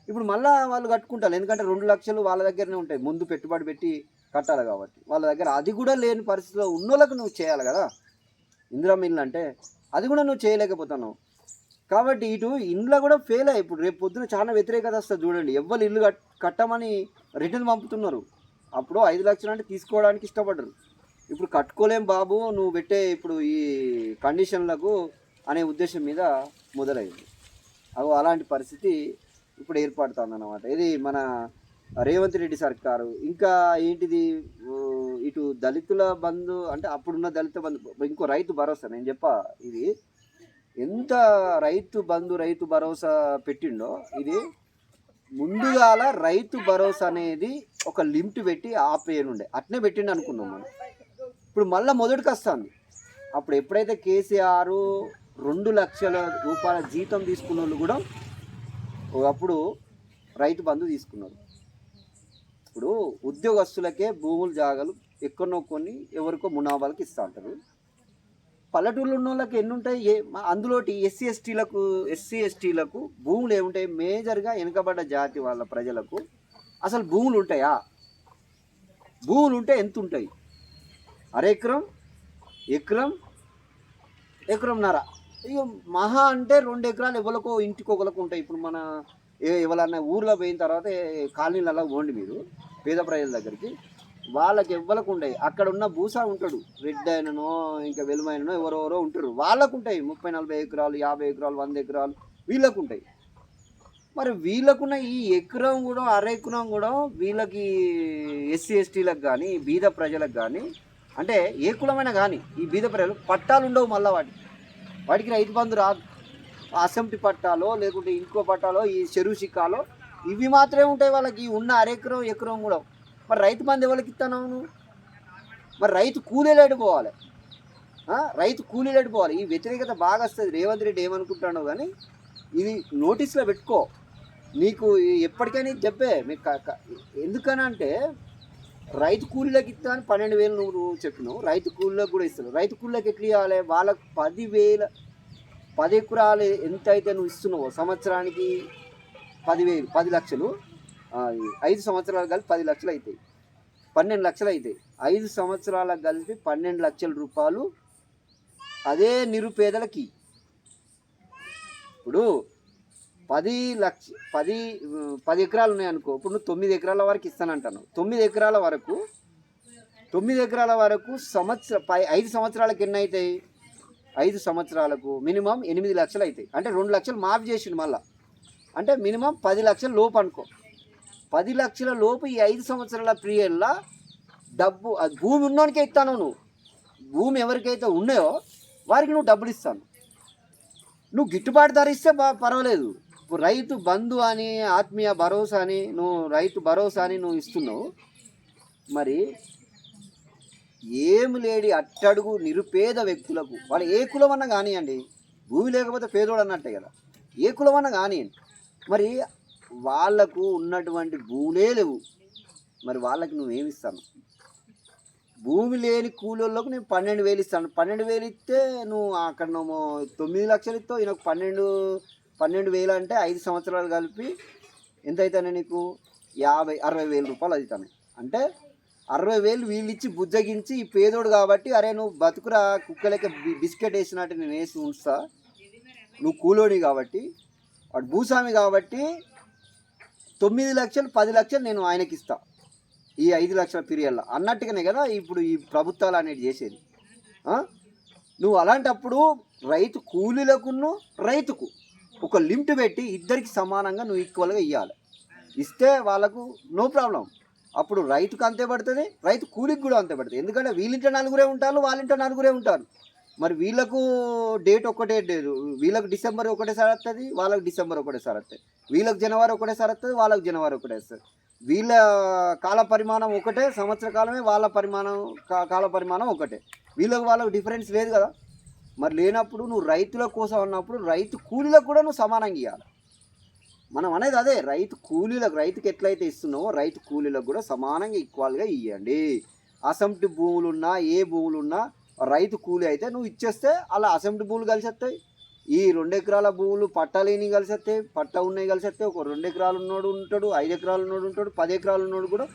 ఇప్పుడు మళ్ళీ వాళ్ళు కట్టుకుంటారు. ఎందుకంటే 2 లక్షలు వాళ్ళ దగ్గరనే ఉంటాయి, ముందు పెట్టుబడి పెట్టి కట్టాలి కాబట్టి వాళ్ళ దగ్గర. అది కూడా లేని పరిస్థితిలో ఉన్నోళ్ళకు నువ్వు చేయాలి కదా ఇందిరమ్మ ఇల్లు అంటే, అది కూడా నువ్వు చేయలేకపోతున్నావు. కాబట్టి ఇటు ఇండ్లో కూడా ఫెయిల్ అయ్యి ఇప్పుడు రేపు పొద్దున చాలా వ్యతిరేకత వస్తుంది. చూడండి, ఎవ్వరు ఇల్లు కట్టమని రిటర్న్ పంపుతున్నారు. అప్పుడు 5 లక్షలు అంటే తీసుకోవడానికి ఇష్టపడరు. ఇప్పుడు కట్టుకోలేం బాబు నువ్వు పెట్టే ఇప్పుడు ఈ కండిషన్లకు అనే ఉద్దేశం మీద మొదలైంది. అలాంటి పరిస్థితి ఇప్పుడు ఏర్పడుతుందన్నమాట. ఇది మన రేవంత్ రెడ్డి సర్కారు. ఇంకా ఏంటిది, ఇటు దళితుల బంధు అంటే అప్పుడున్న దళిత బంధు, ఇంకో రైతు భరోసా. నేను ఇది ఎంత రైతు బంధు రైతు భరోసా పెట్టిండో, ఇది ముందుగాల రైతు భరోసా అనేది ఒక లిమిట్ పెట్టి ఆపేయనుండే, అట్నే పెట్టిండు అనుకున్నాం మనం. ఇప్పుడు మళ్ళీ మొదటికి వస్తుంది. అప్పుడు ఎప్పుడైతే కేసీఆర్ 2 లక్షల రూపాయల జీతం తీసుకున్న వాళ్ళు కూడా అప్పుడు రైతు బంధు తీసుకున్నారు. ఇప్పుడు ఉద్యోగస్తులకే భూములు జాగాలు ఎక్కడో కొన్ని ఎవరికో మునాబాలకు ఇస్తూ ఉంటారు. పల్లెటూళ్ళు ఉన్న వాళ్ళకి ఎన్ని ఉంటాయి? అందులోటి ఎస్సీ ఎస్టీలకు భూములు ఏముంటాయి? మేజర్గా వెనుకబడ్డ జాతి వాళ్ళ ప్రజలకు అసలు భూములు ఉంటాయా? భూములు ఉంటే ఎంత ఉంటాయి? అరెకరం, ఎకరంన్నర, ఇక మహా అంటే 2 ఎకరాలు ఎవరికో ఇంటికి ఒకరికి ఉంటాయి. ఇప్పుడు మన ఎవరన్నా ఊర్లో పోయిన తర్వాత కాలనీలలో పోండి మీరు, పేద ప్రజల దగ్గరికి, వాళ్ళకి ఎవ్వరికి ఉంటాయి. అక్కడ ఉన్న భూసా ఉంటాడు, రెడ్డి అయిననో ఇంకా వెలుమైననో ఎవరెవరో ఉంటారు, వాళ్ళకు ఉంటాయి 30-40 ఎకరాలు, 50 ఎకరాలు, 100 ఎకరాలు వీళ్ళకు ఉంటాయి. మరి వీళ్ళకున్న ఈ ఎకరం కూడా అరెకరం కూడా వీళ్ళకి ఎస్సీ ఎస్టీలకు కానీ బీద ప్రజలకు కానీ, అంటే ఏ కులమైనా కానీ ఈ బీద ప్రజలు పట్టాలు ఉండవు. మళ్ళీ వాటికి రైతు బంధు రాదు. అసెంబ్లీ పట్టాలో లేకుంటే ఇంకో పట్టాలో ఈ చెరువు చిక్కాలో ఇవి మాత్రమే ఉంటాయి వాళ్ళకి. ఉన్న అరెకరం ఎకరం కూడా. మరి రైతు బంధు ఎవరికి ఇస్తాను నువ్వు? మరి రైతు కూలీలేడు పోవాలి, రైతు కూలీలేడు పోవాలి. ఈ వ్యతిరేకత బాగా వస్తుంది. రేవంత్ రెడ్డి ఏమనుకుంటాడో కానీ ఇది నోటీస్లో పెట్టుకో, నీకు ఎప్పటికైనా చెప్పే మీకు. ఎందుకనంటే రైతు కూలీలకు ఇస్తా అని 12,000 నువ్వు చెప్పినావు, రైతు కూలీలకు కూడా ఇస్తాను. రైతు కూలీలకు ఎట్లా ఇవ్వాలి? వాళ్ళకు 10 ఎకరాలు ఎంత అయితే నువ్వు ఇస్తున్నావో సంవత్సరానికి 10 లక్షలు, 5 సంవత్సరాలు కలిపి 10 లక్షలు అవుతాయి, 12 లక్షలు అవుతాయి. 5 సంవత్సరాలకు కలిపి 12 లక్షల రూపాయలు అదే నిరుపేదలకి. ఇప్పుడు 10 ఎకరాలు ఉన్నాయనుకో, ఇప్పుడు నువ్వు 9 ఎకరాల వరకు ఇస్తానంటాను. 9 ఎకరాల వరకు 5 సంవత్సరాలకు ఎన్ని అవుతాయి? 5 సంవత్సరాలకు మినిమం 8 లక్షలు అవుతాయి. అంటే 2 లక్షలు మాఫీ చేసిండు మళ్ళా. అంటే మినిమం 10 లక్షల లోపు అనుకో. 10 లక్షల లోపు ఈ 5 సంవత్సరాల పీరియడ్లో డబ్బు భూమి ఉన్నోనికే ఇస్తాను. నువ్వు భూమి ఎవరికైతే ఉన్నాయో వారికి నువ్వు డబ్బులు ఇస్తాను. నువ్వు గిట్టుబాటు ధర ఇస్తే పర్వాలేదు. ఇప్పుడు రైతు బంధు అని, ఆత్మీయ భరోసా అని, నువ్వు రైతు భరోసా అని నువ్వు ఇస్తున్నావు. మరి ఏమి లేడి అట్టడుగు నిరుపేద వ్యక్తులకు, వాళ్ళు ఏ కులమన్నా కానివ్వండి, భూమి లేకపోతే పేదోడు అన్నట్టే కదా, ఏ కులమన్నా కానివ్వండి, మరి వాళ్లకు ఉన్నటువంటి భూములే లేవు. మరి వాళ్ళకి నువ్వేమిస్తాను? భూమి లేని కూలోళ్ళకు నేను 12,000 ఇస్తాను. 12,000 ఇస్తే నువ్వు అక్కడ నువ్వు 9 లక్షలు ఇస్తావు, ఈయనకు 12,000 అంటే 5 సంవత్సరాలు కలిపి ఎంత అవుతానే నీకు? 60,000 రూపాయలు అవుతాయి. అంటే 60,000 వీళ్ళు ఇచ్చి బుజ్జగించి ఈ పేదోడు కాబట్టి, అరే నువ్వు బతుకురా కుక్కలకి బిస్కెట్ వేసినట్టు నేను వేసి ఉంచుతా, నువ్వు కూలోని కాబట్టి, వాడు భూస్వామి కాబట్టి 9 లక్షలు 10 లక్షలు నేను ఆయనకి ఇస్తా ఈ 5 లక్షల పీరియడ్లో అన్నట్టుగానే కదా ఇప్పుడు ఈ ప్రభుత్వాలు అనేది చేసేది. నువ్వు అలాంటప్పుడు రైతు కూలీలకును రైతుకు ఒక లిమిట్ పెట్టి ఇద్దరికి సమానంగా నువ్వు ఈక్వల్గా ఇవ్వాలి. ఇస్తే వాళ్ళకు నో ప్రాబ్లం. అప్పుడు రైతుకు అంతే పడుతుంది, రైతు కూలికి కూడా అంతే పడుతుంది. ఎందుకంటే వీళ్ళింట్లో 4 ఉంటారు, వాళ్ళింట్లో 4 ఉంటారు. మరి వీళ్ళకు డేట్ ఒక్కటే లేదు, వీళ్ళకు డిసెంబర్ ఒకటేసారి వస్తుంది, వాళ్ళకు డిసెంబర్ ఒకటేసారి వస్తుంది, వీళ్ళకి జనవరి ఒకటేసారి వస్తుంది, వాళ్ళకు జనవరి ఒకటే వస్తుంది. వీళ్ళ కాల పరిమాణం ఒకటే, సంవత్సర కాలమే, వాళ్ళ కాల పరిమాణం ఒకటే, వాళ్ళకు డిఫరెన్స్ లేదు కదా. మరి లేనప్పుడు నువ్వు రైతుల కోసం అన్నప్పుడు రైతు కూలీలకు కూడా నువ్వు సమానంగా ఇవ్వాలి. మనం అనేది అదే, రైతుకి ఎట్లయితే ఇస్తున్నావో రైతు కూలీలకు కూడా సమానంగా ఈక్వల్గా ఇవ్వండి. అసెంబ్లీ భూములున్నా ఏ భూములున్నా రైతు కూలీ అయితే నువ్వు ఇచ్చేస్తే అలా అసెంబ్లీ భూములు కలిసి వస్తాయి. ఈ 2 ఎకరాల భూములు పట్టా లేని కలిసి వస్తాయి, పట్టా ఉన్నాయి కలిసి వస్తాయి. ఒక 2 ఎకరాలు ఉన్నోడు ఉంటాడు, 5 ఎకరాలు ఉన్నోడు ఉంటాడు, 10 ఎకరాలు ఉన్నోడు కూడా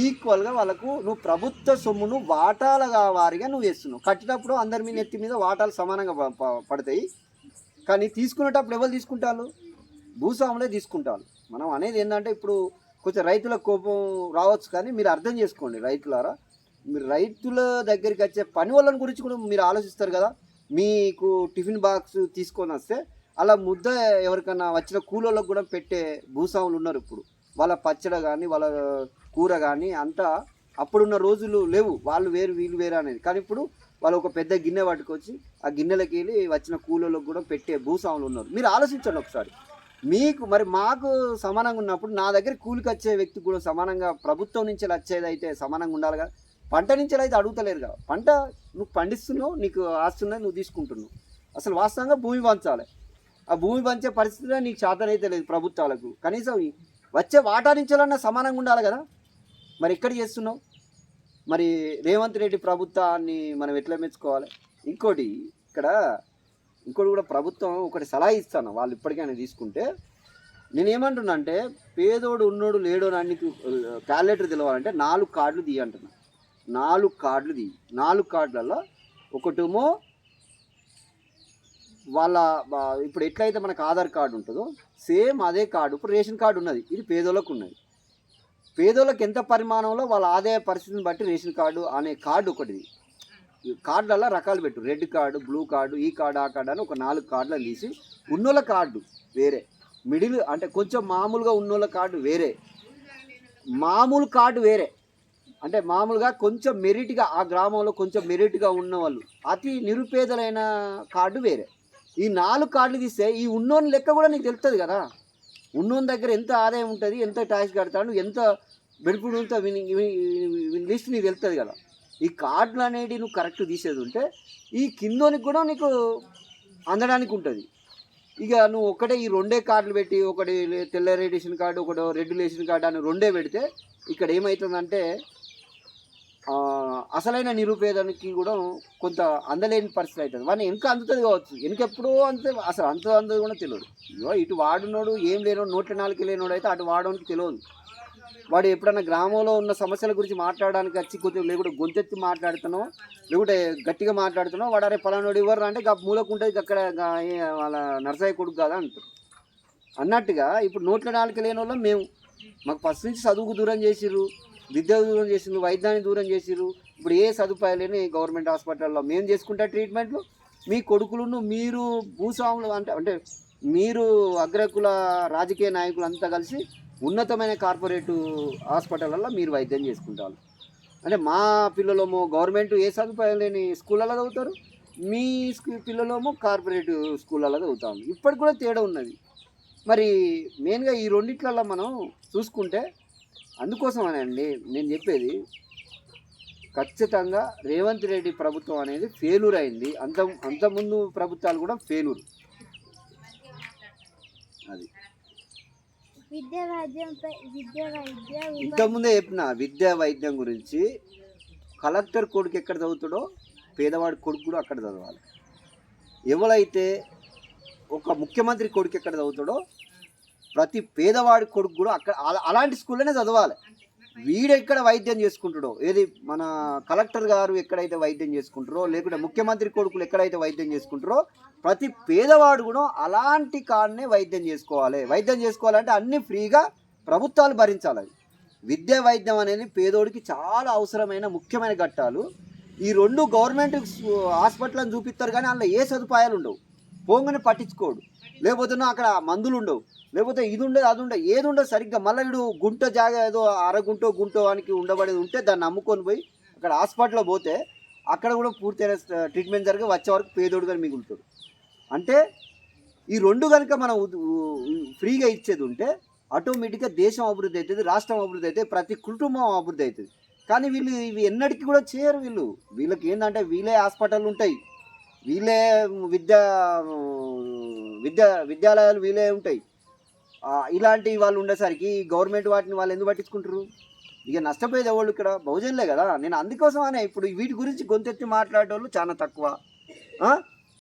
ఈక్వల్గా వాళ్ళకు నువ్వు ప్రభుత్వ సొమ్మును వాటాలుగా వారిగా నువ్వు వేస్తున్నావు. కట్టినప్పుడు అందరి మీద నెత్తి మీద వాటాలు సమానంగా పడతాయి. కానీ తీసుకునేటప్పుడు ఎవరు తీసుకుంటారు? భూస్వాములే తీసుకుంటారు. మనం అనేది ఏంటంటే ఇప్పుడు కొంచెం రైతులకు కోపం రావచ్చు, కానీ మీరు అర్థం చేసుకోండి రైతులారా, మీరు రైతుల దగ్గరికి వచ్చే పని వాళ్ళని గురించి కూడా మీరు ఆలోచిస్తారు కదా. మీకు టిఫిన్ బాక్స్ తీసుకొని వస్తే అలా ముద్ద ఎవరికైనా వచ్చిన కూలోళ్ళకు కూడా పెట్టే భూస్వాములు ఉన్నారు. ఇప్పుడు వాళ్ళ పచ్చడి కానీ వాళ్ళ కూర కానీ అంతా అప్పుడున్న రోజులు లేవు, వాళ్ళు వేరు వీళ్ళు వేరు అనేది. కానీ ఇప్పుడు వాళ్ళు ఒక పెద్ద గిన్నె పట్టుకొచ్చి ఆ గిన్నెలకి వెళ్ళి వచ్చిన కూలోళ్ళకు కూడా పెట్టే భూస్వాములు ఉన్నారు. మీరు ఆలోచించండి ఒకసారి. మీకు మరి మాకు సమానంగా ఉన్నప్పుడు నా దగ్గర కూలికి వచ్చే వ్యక్తికి కూడా సమానంగా ప్రభుత్వం నుంచి వచ్చేది అయితే సమానంగా ఉండాలి కదా. పంట నుంచి అయితే అడుగుతలేరు కదా. పంట నువ్వు పండిస్తున్నావు, నీకు ఆస్తున్నది, నువ్వు తీసుకుంటున్నావు. అసలు వాస్తవంగా భూమి పంచాలి. ఆ భూమి పంచే పరిస్థితిలో నీకు చేతనైతే లేదు ప్రభుత్వాలకు. కనీసం వచ్చే వాటా నుంచాలన్నా సమానంగా ఉండాలి కదా. మరి ఎక్కడ చేస్తున్నావు? మరి రేవంత్ రెడ్డి ప్రభుత్వాన్ని మనం ఎట్లా మెచ్చుకోవాలి? ఇంకోటి కూడా ప్రభుత్వం ఒకటి సలహా ఇస్తాను, వాళ్ళు ఇప్పటికైనా తీసుకుంటే. నేనేమంటున్నా అంటే, పేదోడు ఉన్నోడు లేడోడు అని క్యాలిక్యులేటర్ తెలవాలంటే 4 కార్డులు తీయ అంటున్నా. 4 కార్డులు తీయి. 4 కార్డులలో ఒకటేమో వాళ్ళ ఇప్పుడు ఎట్లయితే మనకు ఆధార్ కార్డు ఉంటుందో సేమ్ అదే కార్డు ఇప్పుడు రేషన్ కార్డు ఉన్నది. ఇది పేదోళ్ళకు ఉన్నది. పేదోళ్ళకి ఎంత పరిమాణంలో వాళ్ళ ఆదాయ పరిస్థితిని బట్టి రేషన్ కార్డు అనే కార్డు ఒకటి. కార్డులలో రకాలు పెట్టు, రెడ్ కార్డు, బ్లూ కార్డు, ఈ కార్డు ఆ కార్డు అని ఒక 4 కార్డులను తీసి ఉన్నోళ్ళ కార్డు వేరే, మిడిల్ అంటే కొంచెం మామూలుగా ఉన్నోళ్ళ కార్డు వేరే, మామూలు కార్డు వేరే. అంటే మామూలుగా కొంచెం మెరిట్గా ఆ గ్రామంలో కొంచెం మెరిట్గా ఉన్నవాళ్ళు, అతి నిరుపేదలైన కార్డు వేరే. ఈ 4 కార్డులు తీస్తే ఈ ఉన్నోని లెక్క కూడా నీకు తెలుస్తుంది కదా. ఉన్నోని దగ్గర ఎంత ఆదాయం ఉంటుంది, ఎంత ట్యాక్స్ కడతాడు, ఎంత బెనిఫిట్ ఉంటుందో లిస్ట్ నీకు తెలుస్తుంది కదా. ఈ కార్డులు అనేవి నువ్వు కరెక్ట్ తీసేది ఉంటే ఈ కిందోనికి కూడా నీకు అందడానికి ఉంటుంది. ఇక నువ్వు ఒకటే ఈ 2 కార్డులు పెట్టి, ఒకటి తెల్ల రేషన్ కార్డు, ఒకటి రెడ్ రేషన్ కార్డు అని 2 పెడితే ఇక్కడ ఏమవుతుందంటే అసలైన నిరుపేదానికి కూడా కొంత అందలేని పరిస్థితి అవుతుంది. వాడిని వెనక అందుతుంది కావచ్చు, వెనకెప్పుడో అంతే, అసలు అందదు కూడా తెలియదు. ఇటు వాడునోడు ఏం లేనోడు, 104 లేనోడు అయితే అటు వాడడానికి తెలియదు. వాడు ఎప్పుడన్నా గ్రామంలో ఉన్న సమస్యల గురించి మాట్లాడడానికి వచ్చి కొంచెం లేకుంటే గొంతెత్తి మాట్లాడుతున్నావు, లేకుంటే గట్టిగా మాట్లాడుతున్నావు, వాడు అరే పలానోడు ఇవ్వరు అంటే మూలకు ఉంటుంది అక్కడ వాళ్ళ నర్సయ్య కొడుకు కాదా అంటారు. అన్నట్టుగా ఇప్పుడు 104 లేని వాళ్ళం మేము. మాకు ఫస్ట్ నుంచి చదువుకు దూరం చేసిర్రు, విద్యకు దూరం చేసిర్రు, వైద్యానికి దూరం చేసిర్రు. ఇప్పుడు ఏ సదుపాయాలు లేని గవర్నమెంట్ హాస్పిటల్లో మేము చేసుకుంటే ట్రీట్మెంట్లు, మీ కొడుకులను మీరు భూస్వాములు అంటే మీరు అగ్రకుల రాజకీయ నాయకులు అంతా కలిసి ఉన్నతమైన కార్పొరేటు హాస్పిటల్లో మీరు వైద్యం చేసుకుంటారు. అంటే మా పిల్లలేమో గవర్నమెంట్ ఏ సదుపాయం లేని స్కూళ్ళలో చదువుతారు, మీ పిల్లలేమో కార్పొరేట్ స్కూళ్ళలో చదువుతాం. ఇప్పటికి కూడా తేడా ఉన్నది. మరి మెయిన్గా ఈ రెండిట్లలో మనం చూసుకుంటే అందుకోసమేనండి నేను చెప్పేది, ఖచ్చితంగా రేవంత్ రెడ్డి ప్రభుత్వం అనేది ఫెయిల్యూర్ అయింది. అంతకుముందు ప్రభుత్వాలు కూడా ఫెయిల్యూర్. అది ఇంతకుముందే చెప్పిన విద్యా వైద్యం గురించి. కలెక్టర్ కొడుకు ఎక్కడ చదువుతాడో పేదవాడి కొడుకు కూడా అక్కడ చదవాలి. ఎవరైతే ఒక ముఖ్యమంత్రి కొడుకు ఎక్కడ చదువుతాడో ప్రతి పేదవాడి కొడుకు కూడా అక్కడ అలాంటి స్కూల్లోనే చదవాలి. వీడెక్కడ వైద్యం చేసుకుంటాడో, ఏది మన కలెక్టర్ గారు ఎక్కడైతే వైద్యం చేసుకుంటారో, లేకుంటే ముఖ్యమంత్రి కొడుకులు ఎక్కడైతే వైద్యం చేసుకుంటారో ప్రతి పేదవాడు కూడా అలాంటి కాడనే వైద్యం చేసుకోవాలి. వైద్యం చేసుకోవాలంటే అన్నీ ఫ్రీగా ప్రభుత్వాలు భరించాలి. విద్యా వైద్యం అనేది పేదోడికి చాలా అవసరమైన ముఖ్యమైన ఘట్టాలు. ఈ రెండు గవర్నమెంట్ హాస్పిటల్ని చూపిస్తారు కానీ అందులో ఏ సదుపాయాలు ఉండవు. పోగానే పట్టించుకోడు, లేకపోతే అక్కడ మందులు ఉండవు, లేకపోతే ఇది ఉండదు అది ఉండదు, ఏది ఉండదు సరిగ్గా. మళ్ళీ వీడు గుంట జాగా ఏదో గుంటో వానికి ఉండబడేది ఉంటే దాన్ని నమ్ముకొని పోయి అక్కడ హాస్పిటల్లో పోతే అక్కడ కూడా పూర్తయిన ట్రీట్మెంట్ జరిగి వచ్చే వరకు పేదోడుగా మిగులుతాడు. అంటే ఈ రెండు కనుక మనం ఫ్రీగా ఇచ్చేది ఉంటే ఆటోమేటిక్గా దేశం అభివృద్ధి అవుతుంది, రాష్ట్రం అభివృద్ధి అవుతుంది, ప్రతి కుటుంబం అభివృద్ధి అవుతుంది. కానీ వీళ్ళు ఇవి ఎన్నటికీ కూడా చేయరు. వీళ్ళకి ఏంటంటే వీళ్ళే హాస్పిటల్ ఉంటాయి, వీళ్ళే విద్యాలయాలు వీళ్ళే ఉంటాయి. ఇలాంటి వాళ్ళు ఉండేసరికి గవర్నమెంట్ వాటిని వాళ్ళు ఎందుకు పట్టించుకుంటారు? ఇక నష్టపోయేది ఎవరు? ఇక్కడ బహుజనులే కదా. నేను అందుకోసమనే ఇప్పుడు వీటి గురించి గొంతెత్తి మాట్లాడే వాళ్ళు చాలా తక్కువ.